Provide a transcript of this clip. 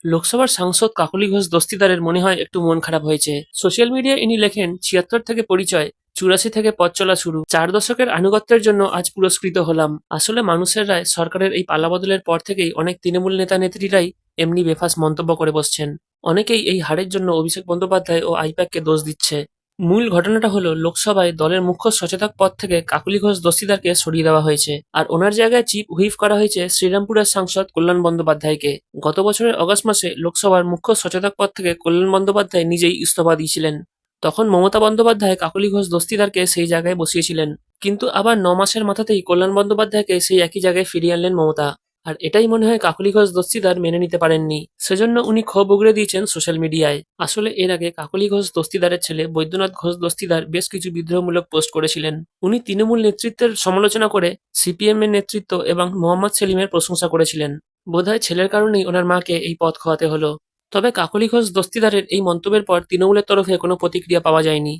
লোকসভার সাংসদ কাকলি ঘোষ দস্তিদারের মনে হয় একটু মন খারাপ হয়েছে। সোশ্যাল মিডিয়ায় ইনি লেখেন, ৭৬ থেকে পরিচয়, ৮৪ থেকে পথ চলা শুরু, ৪ দশকের আনুগত্যের জন্য আজ পুরস্কৃত হলাম। আসলে মানুষের রায় সরকারের এই পালাবদলের পর থেকেই অনেক তৃণমূল নেতা নেত্রীরাই এমনি বেফাঁস মন্তব্য করে বসছেন। অনেকেই এই হারের জন্য অভিষেক বন্দ্যোপাধ্যায় ও আইপ্যাককে দোষ দিচ্ছে। মূল ঘটনাটা হলো, লোকসভায় দলের মুখ্য সচেতক পদ থেকে কাকলি ঘোষ দস্তিদারকে সরিয়ে দেওয়া হয়েছে, আর ওনার জায়গায় চিফ হুইপ করা হয়েছে শ্রীরামপুরের সাংসদ কল্যাণ বন্দ্যোপাধ্যায়কে। গত বছরের অগস্ট মাসে লোকসভার মুখ্য সচেতক পদ থেকে কল্যাণ বন্দ্যোপাধ্যায় নিজেই ইস্তফা দিয়েছিলেন। তখন মমতা বন্দ্যোপাধ্যায় কাকলি ঘোষ দস্তিদারকে সেই জায়গায় বসিয়েছিলেন, কিন্তু আবার ৯ মাসের মাথাতেই কল্যাণ বন্দ্যোপাধ্যায়কে সেই একই জায়গায় ফিরিয়ে আনলেন মমতা। আর এটাই মনে হয় কাকলি ঘোষ দস্তিদার মেনে নিতে পারেননি, সেজন্য উনি ক্ষোভ উগরে দিয়েছেন সোশ্যাল মিডিয়ায়। আসলে এর আগে কাকলি ঘোষ দস্তিদারের ছেলে বৈদ্যনাথ ঘোষ দস্তিদার বেশ কিছু বিদ্রোহমূলক পোস্ট করেছিলেন। উনি তৃণমূল নেতৃত্বের সমালোচনা করে সিপিএম এর নেতৃত্ব এবং মোহাম্মদ সেলিমের প্রশংসা করেছিলেন। বোধহয় ছেলের কারণেই ওনার মাকে এই পথ খোয়াতে হলো। তবে কাকলি ঘোষ দস্তিদারের এই মন্তব্যের পর তৃণমূলের তরফে কোনো প্রতিক্রিয়া পাওয়া যায়নি।